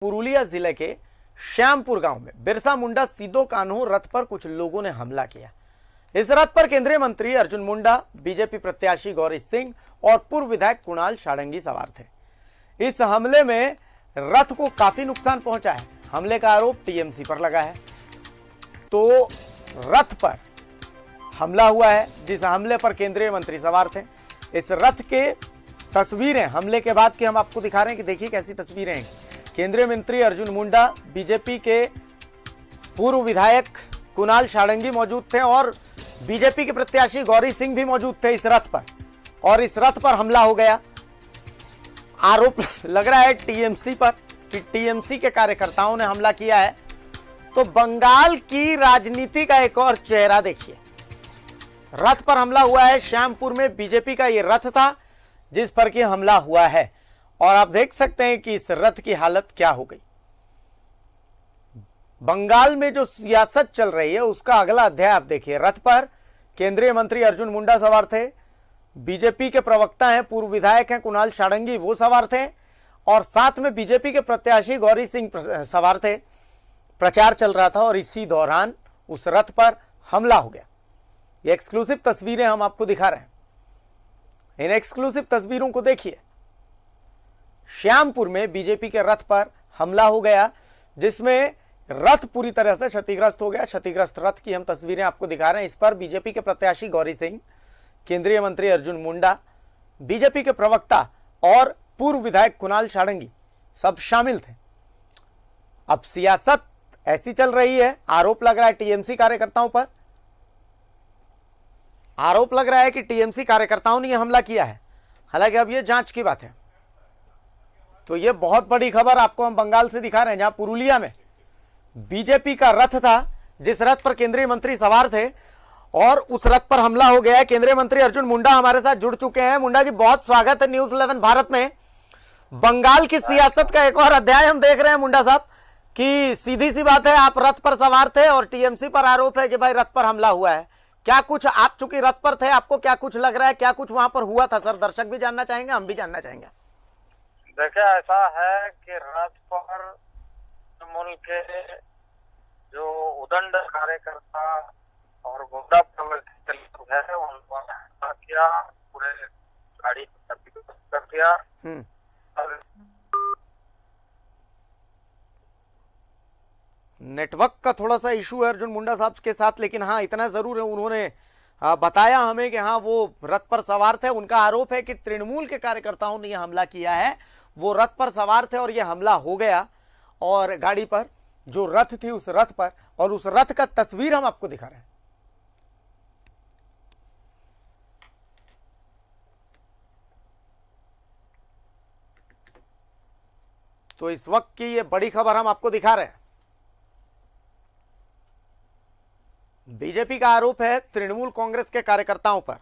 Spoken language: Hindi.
पुरुलिया जिले के श्यामपुर गांव में बिरसा मुंडा सीधो कान्हू रथ पर कुछ लोगों ने हमला किया। इस रथ पर केंद्रीय मंत्री अर्जुन मुंडा, बीजेपी प्रत्याशी गौरी सिंह और पूर्व विधायक कुणाल षडंगी सवार थे। इस हमले में रथ को काफी नुकसान पहुंचा है। हमले का आरोप टीएमसी पर लगा है। तो रथ पर हमला हुआ है, जिस हमले पर केंद्रीय मंत्री सवार थे। इस रथ के तस्वीरें हमले के बाद की हम आपको दिखा रहे हैं कि देखिए कैसी तस्वीरें हैं। केंद्रीय मंत्री अर्जुन मुंडा, बीजेपी के पूर्व विधायक कुणाल षडंगी मौजूद थे और बीजेपी के प्रत्याशी गौरी सिंह भी मौजूद थे इस रथ पर, और इस रथ पर हमला हो गया। आरोप लग रहा है टीएमसी पर कि टीएमसी के कार्यकर्ताओं ने हमला किया है। तो बंगाल की राजनीति का एक और चेहरा देखिए। रथ पर हमला हुआ है। श्यामपुर में बीजेपी का यह रथ था जिस पर कि हमला हुआ है, और आप देख सकते हैं कि इस रथ की हालत क्या हो गई। बंगाल में जो सियासत चल रही है उसका अगला अध्याय आप देखिए। रथ पर केंद्रीय मंत्री अर्जुन मुंडा सवार थे, बीजेपी के प्रवक्ता हैं, पूर्व विधायक हैं कुणाल षडंगी, वो सवार थे, और साथ में बीजेपी के प्रत्याशी गौरी सिंह सवार थे। प्रचार चल रहा था और इसी दौरान उस रथ पर हमला हो गया। ये एक्सक्लूसिव तस्वीरें हम आपको दिखा रहे हैं। इन एक्सक्लूसिव तस्वीरों को देखिए। श्यामपुर में बीजेपी के रथ पर हमला हो गया, जिसमें रथ पूरी तरह से क्षतिग्रस्त हो गया। क्षतिग्रस्त रथ की हम तस्वीरें आपको दिखा रहे हैं। इस पर बीजेपी के प्रत्याशी गौरी सिंह, केंद्रीय मंत्री अर्जुन मुंडा, बीजेपी के प्रवक्ता और पूर्व विधायक कुणाल षडंगी सब शामिल थे। अब सियासत ऐसी चल रही है। आरोप लग रहा है टीएमसी कार्यकर्ताओं पर। आरोप लग रहा है कि टीएमसी कार्यकर्ताओं ने यह हमला किया है। हालांकि अब यह जांच की बात है। तो यह बहुत बड़ी खबर आपको हम बंगाल से दिखा रहे हैं, जहां पुरुलिया में बीजेपी का रथ था जिस रथ पर केंद्रीय मंत्री सवार थे, और उस रथ पर हमला हो गया है। केंद्रीय मंत्री अर्जुन मुंडा हमारे साथ जुड़ चुके हैं। मुंडा जी, बहुत स्वागत है न्यूज़ 11 भारत में। बंगाल की सियासत का एक और अध्याय हम देख रहे हैं मुंडा साहब, कि सीधी सी बात है आप रथ पर सवार थे और टीएमसी पर आरोप है कि भाई रथ पर हमला हुआ है। क्या कुछ, आप चूंकि रथ पर थे, आपको क्या कुछ लग रहा है, क्या कुछ वहां पर हुआ था? सर, दर्शक भी जानना चाहेंगे, हम भी जानना चाहेंगे। देखिए, ऐसा है कि रथ पर तृणमूल के जो उदंड कार्यकर्ता और गुंडा प्रवृत्ति लोग है उन्होंने हमला किया, पूरे गाड़ी को क्षतिग्रस्त कर दिया। नेटवर्क का थोड़ा सा इशू है अर्जुन मुंडा साहब के साथ, लेकिन हाँ इतना जरूर है, उन्होंने बताया हमें कि हाँ वो रथ पर सवार थे। उनका आरोप है कि तृणमूल के कार्यकर्ताओं ने यह हमला किया है। वो रथ पर सवार थे और यह हमला हो गया, और गाड़ी पर जो रथ थी उस रथ पर, और उस रथ का तस्वीर हम आपको दिखा रहे हैं। तो इस वक्त की ये बड़ी खबर हम आपको दिखा रहे हैं। बीजेपी का आरोप है तृणमूल कांग्रेस के कार्यकर्ताओं पर